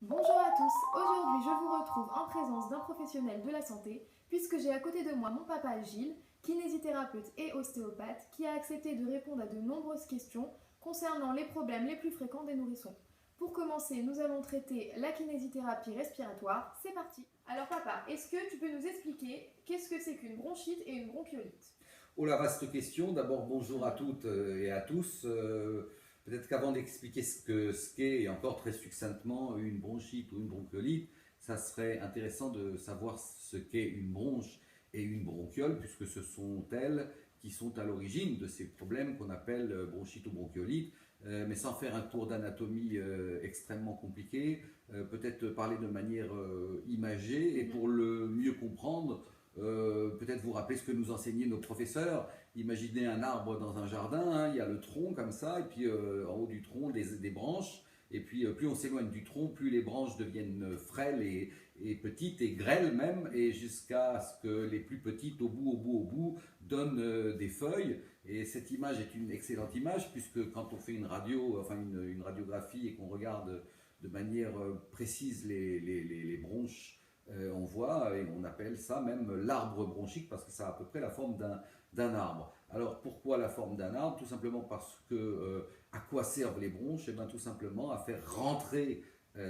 Bonjour à tous, aujourd'hui je vous retrouve en présence d'un professionnel de la santé puisque j'ai à côté de moi mon papa Gilles, kinésithérapeute et ostéopathe qui a accepté de répondre à de nombreuses questions concernant les problèmes les plus fréquents des nourrissons. Pour commencer, nous allons traiter la kinésithérapie respiratoire, c'est parti. Alors papa, est-ce que tu peux nous expliquer qu'est-ce que c'est qu'une bronchite et une bronchiolite? Oh la vaste question. D'abord, bonjour à toutes et à tous. Peut-être qu'avant d'expliquer ce qu'est, et encore très succinctement, une bronchite ou une bronchiolite, ça serait intéressant de savoir ce qu'est une bronche et une bronchiole, puisque ce sont elles qui sont à l'origine de ces problèmes qu'on appelle bronchite ou bronchiolite. Mais sans faire un cours d'anatomie extrêmement compliqué, peut-être parler de manière imagée, et pour le mieux comprendre, peut-être vous rappeler ce que nous enseignaient nos professeurs. Imaginez un arbre dans un jardin, hein, il y a le tronc comme ça, et puis en haut du tronc des branches. Et puis plus on s'éloigne du tronc, plus les branches deviennent frêles et petites et grêles même, et jusqu'à ce que les plus petites, au bout, donnent des feuilles. Et cette image est une excellente image, puisque quand on fait une radio, enfin une radiographie, et qu'on regarde de manière précise les bronches, on voit, et on appelle ça même l'arbre bronchique, parce que ça a à peu près la forme d'un arbre. Alors pourquoi la forme d'un arbre? Tout simplement parce que à quoi servent les bronches? Et bien tout simplement à faire rentrer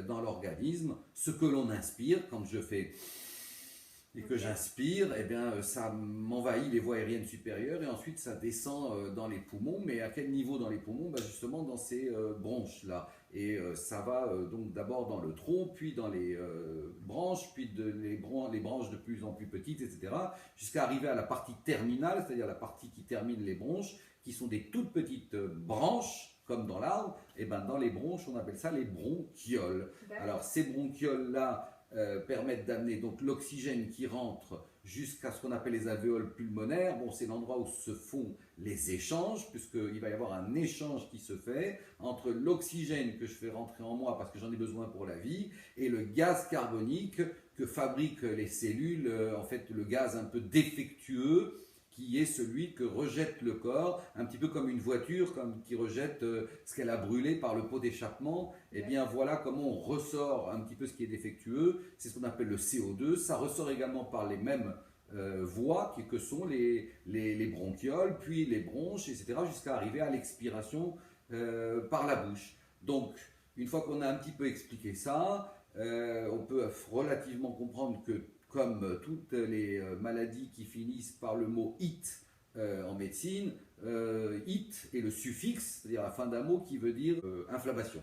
dans l'organisme ce que l'on inspire. Quand je fais et que j'inspire, eh bien, ça m'envahit les voies aériennes supérieures, et ensuite ça descend dans les poumons. Mais à quel niveau dans les poumons? Ben justement dans ces bronches-là. Et ça va donc d'abord dans le tronc, puis dans les branches, puis les branches de plus en plus petites, etc., jusqu'à arriver à la partie terminale, c'est-à-dire la partie qui termine les bronches, qui sont des toutes petites branches, comme dans l'arbre. Et ben dans les bronches, on appelle ça les bronchioles. Alors ces bronchioles-là permettent d'amener donc l'oxygène qui rentre jusqu'à ce qu'on appelle les alvéoles pulmonaires. Bon, c'est l'endroit où se font les échanges, puisqu'il va y avoir un échange qui se fait entre l'oxygène que je fais rentrer en moi parce que j'en ai besoin pour la vie, et le gaz carbonique que fabriquent les cellules, en fait le gaz un peu défectueux, qui est celui que rejette le corps, un petit peu comme une voiture qui rejette ce qu'elle a brûlé par le pot d'échappement. Et bien voilà comment on ressort un petit peu ce qui est défectueux, c'est ce qu'on appelle le CO2. Ça ressort également par les mêmes voies que sont les bronchioles, puis les bronches, etc., jusqu'à arriver à l'expiration par la bouche. Donc, une fois qu'on a un petit peu expliqué ça, on peut relativement comprendre que, comme toutes les maladies qui finissent par le mot it en médecine, it est le suffixe, c'est-à-dire la fin d'un mot qui veut dire inflammation.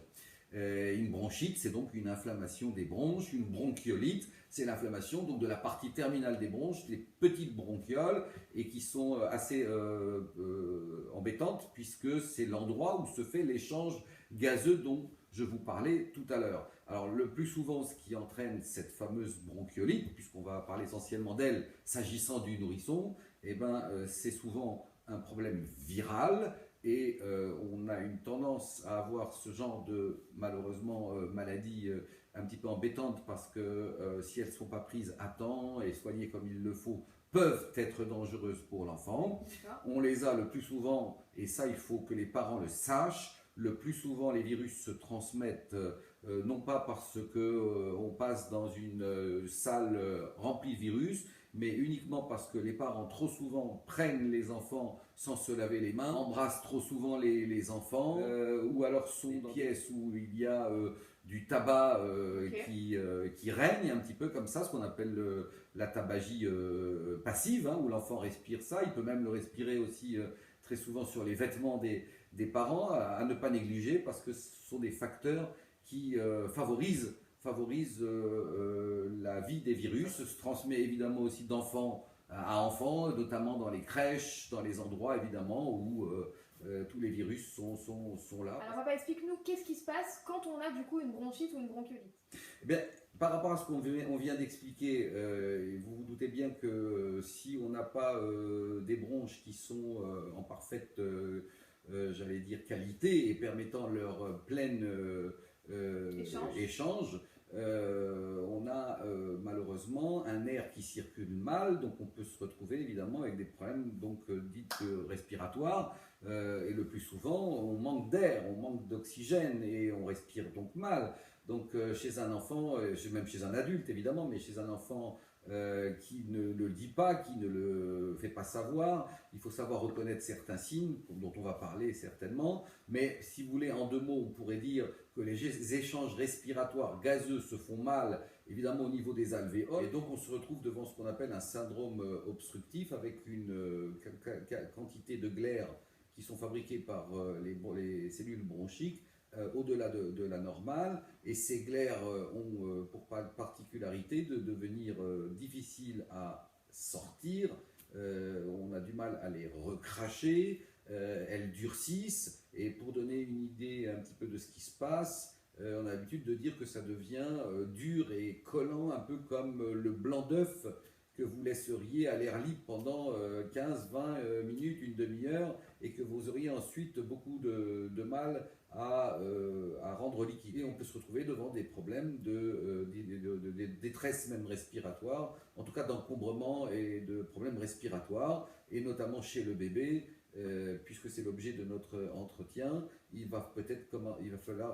Une bronchite, c'est donc une inflammation des bronches. Une bronchiolite, c'est l'inflammation donc de la partie terminale des bronches, les petites bronchioles, et qui sont assez embêtantes, puisque c'est l'endroit où se fait l'échange gazeux dont je vous parlais tout à l'heure. Alors le plus souvent, ce qui entraîne cette fameuse bronchiolite, puisqu'on va parler essentiellement d'elle s'agissant du nourrisson, eh ben, c'est souvent un problème viral, et on a une tendance à avoir ce genre de, malheureusement, maladies un petit peu embêtantes, parce que si elles ne sont pas prises à temps et soignées comme il le faut, peuvent être dangereuses pour l'enfant. On les a le plus souvent, et ça il faut que les parents le sachent, le plus souvent les virus se transmettent non pas parce que on passe dans une salle remplie de virus, mais uniquement parce que les parents trop souvent prennent les enfants sans se laver les mains, embrassent trop souvent les enfants, ou alors sont dans des pièces où il y a du tabac qui règne un petit peu comme ça, ce qu'on appelle la tabagie passive, hein, où l'enfant respire ça. Il peut même le respirer aussi très souvent sur les vêtements des parents, à ne pas négliger, parce que ce sont des facteurs qui favorisent la vie des virus. Se transmet évidemment aussi d'enfants à enfants, notamment dans les crèches, dans les endroits évidemment où tous les virus sont là. Alors papa, explique-nous qu'est-ce qui se passe quand on a du coup une bronchite ou une bronchiolite? Eh bien, par rapport à ce qu'on vient d'expliquer, vous vous doutez bien que si on n'a pas des bronches qui sont en parfaite, j'allais dire, qualité, et permettant leur pleine échange, on a malheureusement un air qui circule mal, donc on peut se retrouver évidemment avec des problèmes donc dits respiratoires, et le plus souvent on manque d'air, on manque d'oxygène, et on respire donc mal. Donc chez un enfant, même chez un adulte évidemment, mais chez un enfant qui ne le dit pas, qui ne le fait pas savoir, il faut savoir reconnaître certains signes dont on va parler certainement. Mais si vous voulez, en deux mots, on pourrait dire que les échanges respiratoires gazeux se font mal, évidemment au niveau des alvéoles, et donc on se retrouve devant ce qu'on appelle un syndrome obstructif avec une quantité de glaires qui sont fabriquées par les cellules bronchiques au-delà de la normale, et ces glaires ont pour particularité de devenir difficiles à sortir, on a du mal à les recracher, elles durcissent, et pour donner une idée un petit peu de ce qui se passe, on a l'habitude de dire que ça devient dur et collant, un peu comme le blanc d'œuf que vous laisseriez à l'air libre pendant 15-20 minutes, une demi-heure, et que vous auriez ensuite beaucoup de mal à rendre liquide. Et on peut se retrouver devant des problèmes de détresse même respiratoire, en tout cas d'encombrement et de problèmes respiratoires, et notamment chez le bébé, puisque c'est l'objet de notre entretien, il va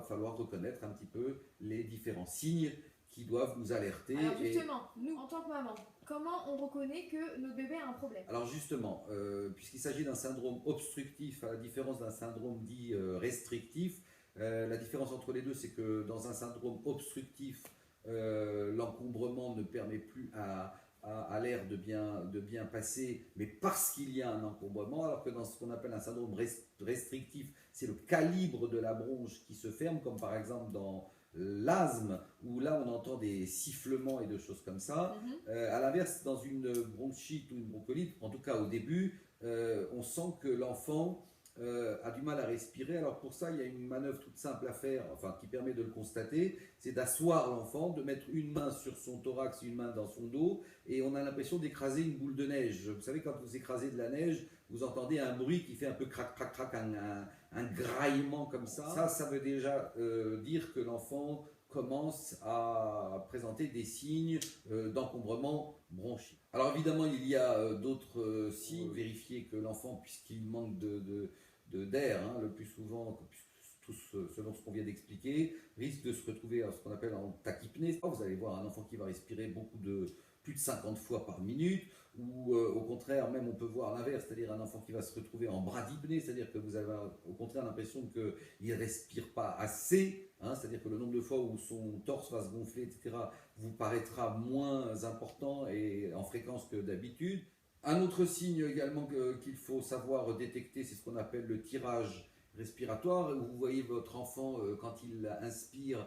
falloir reconnaître un petit peu les différents signes qui doivent nous alerter. Alors justement, nous, en tant que maman, comment on reconnaît que notre bébé a un problème? Alors justement, puisqu'il s'agit d'un syndrome obstructif, à la différence d'un syndrome dit restrictif, la différence entre les deux, c'est que dans un syndrome obstructif, l'encombrement ne permet plus à l'air de bien passer, mais parce qu'il y a un encombrement, alors que dans ce qu'on appelle un syndrome restrictif, c'est le calibre de la bronche qui se ferme, comme par exemple dans l'asthme, où là on entend des sifflements et de choses comme ça. À l'inverse, dans une bronchite ou une bronchiolite, en tout cas au début, on sent que l'enfant a du mal à respirer. Alors pour ça, il y a une manœuvre toute simple à faire, enfin qui permet de le constater, c'est d'asseoir l'enfant, de mettre une main sur son thorax, une main dans son dos, et on a l'impression d'écraser une boule de neige. Vous savez, quand vous écrasez de la neige, vous entendez un bruit qui fait un peu crac, crac, crac, un graillement comme ça. Ça veut déjà dire que l'enfant commence à présenter des signes d'encombrement bronchique. Alors évidemment, il y a d'autres signes. Vérifier que l'enfant, puisqu'il manque d'air, le plus souvent, tout selon ce qu'on vient d'expliquer, risque de se retrouver à ce qu'on appelle en tachypnée. Vous allez voir un enfant qui va respirer plus de 50 fois par minute, ou au contraire, même on peut voir l'inverse, c'est-à-dire un enfant qui va se retrouver en bradypnée, c'est-à-dire que vous avez au contraire l'impression qu'il ne respire pas assez, c'est-à-dire que le nombre de fois où son torse va se gonfler, etc., vous paraîtra moins important et en fréquence que d'habitude. Un autre signe également qu'il faut savoir détecter, c'est ce qu'on appelle le tirage respiratoire, où vous voyez votre enfant quand il inspire,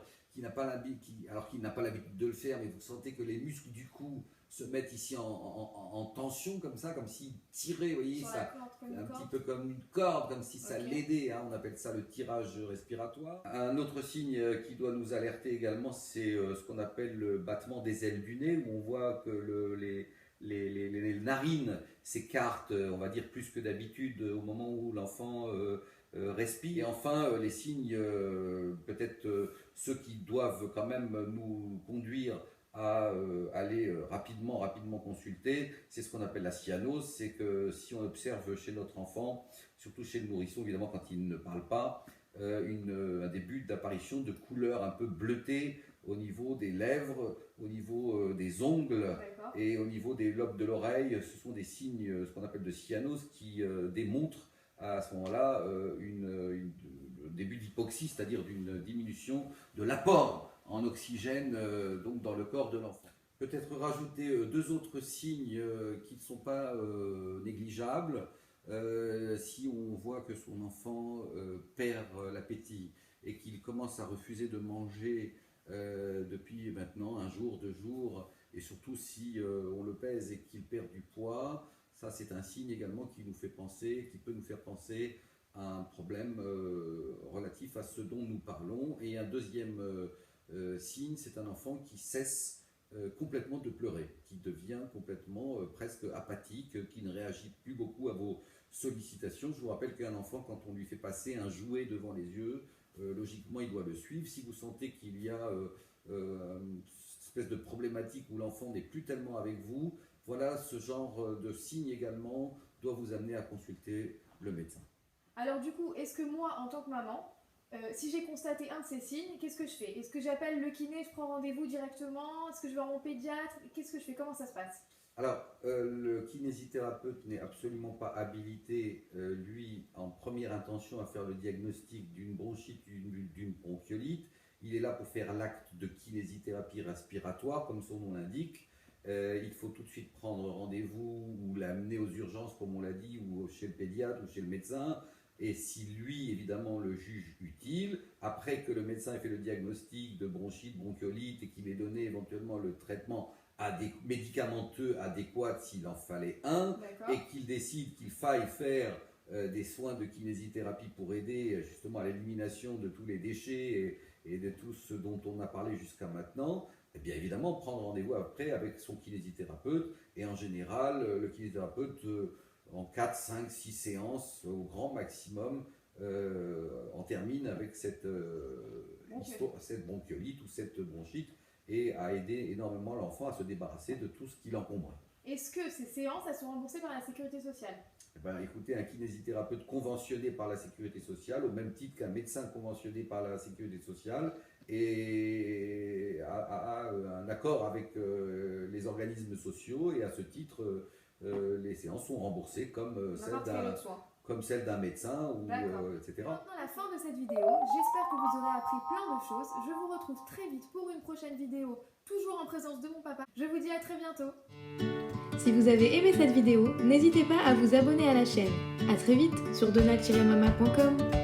alors qu'il n'a pas l'habitude de le faire, mais vous sentez que les muscles du cou se mettent ici en tension, comme ça, comme s'il tirait, vous voyez, ça, un petit peu comme une corde, comme si ça l'aidait, on appelle ça le tirage respiratoire. Un autre signe qui doit nous alerter également, c'est ce qu'on appelle le battement des ailes du nez, où on voit que les narines s'écartent, on va dire plus que d'habitude, au moment où l'enfant respire. Et enfin, les signes, peut-être ceux qui doivent quand même nous conduire à aller rapidement consulter, c'est ce qu'on appelle la cyanose. C'est que si on observe chez notre enfant, surtout chez le nourrisson, évidemment quand il ne parle pas, un début d'apparition de couleurs un peu bleutées au niveau des lèvres, au niveau des ongles et au niveau des lobes de l'oreille. Ce sont des signes, ce qu'on appelle de cyanose, qui démontrent à ce moment-là un début d'hypoxie, c'est-à-dire d'une diminution de l'apport en oxygène donc dans le corps de l'enfant. Peut-être rajouter deux autres signes qui ne sont pas négligeables. Si on voit que son enfant perd l'appétit et qu'il commence à refuser de manger depuis maintenant un jour, 2 jours, et surtout si on le pèse et qu'il perd du poids, ça c'est un signe également qui peut nous faire penser à un problème relatif à ce dont nous parlons. Et un deuxième signe, c'est un enfant qui cesse complètement de pleurer, qui devient complètement presque apathique, qui ne réagit plus beaucoup à vos sollicitations. Je vous rappelle qu'un enfant, quand on lui fait passer un jouet devant les yeux, logiquement il doit le suivre. Si vous sentez qu'il y a une espèce de problématique où l'enfant n'est plus tellement avec vous, voilà, ce genre de signe également doit vous amener à consulter le médecin. Alors du coup, est-ce que moi, en tant que maman, Si j'ai constaté un de ces signes, qu'est-ce que je fais? Est-ce que j'appelle le kiné, je prends rendez-vous directement? Est-ce que je vais voir mon pédiatre? Qu'est-ce que je fais? Comment ça se passe? Alors, le kinésithérapeute n'est absolument pas habilité, lui, en première intention, à faire le diagnostic d'une bronchite, d'une bronchiolite. Il est là pour faire l'acte de kinésithérapie respiratoire, comme son nom l'indique. Il faut tout de suite prendre rendez-vous ou l'amener aux urgences, comme on l'a dit, ou chez le pédiatre ou chez le médecin. Et si lui, évidemment, le juge utile, après que le médecin ait fait le diagnostic de bronchite, bronchiolite et qu'il ait donné éventuellement le traitement médicamenteux adéquat s'il en fallait un, et qu'il décide qu'il faille faire des soins de kinésithérapie pour aider justement à l'élimination de tous les déchets et de tout ce dont on a parlé jusqu'à maintenant, et bien évidemment prendre rendez-vous après avec son kinésithérapeute. Et en général, le kinésithérapeute, en 4, 5, 6 séances au grand maximum, en termine avec cette bronchiolite ou cette bronchite, et à aider énormément l'enfant à se débarrasser de tout ce qui l'encombre. Est-ce que ces séances, elles sont remboursées par la sécurité sociale? Eh ben, écoutez, un kinésithérapeute conventionné par la sécurité sociale, au même titre qu'un médecin conventionné par la sécurité sociale, et a un accord avec les organismes sociaux, et à ce titre, les séances sont remboursées comme celle d'un médecin, etc. Maintenant, à la fin de cette vidéo, j'espère que vous aurez appris plein de choses. Je vous retrouve très vite pour une prochaine vidéo, toujours en présence de mon papa. Je vous dis à très bientôt. Si vous avez aimé cette vidéo, n'hésitez pas à vous abonner à la chaîne. A très vite sur donald-mama.com.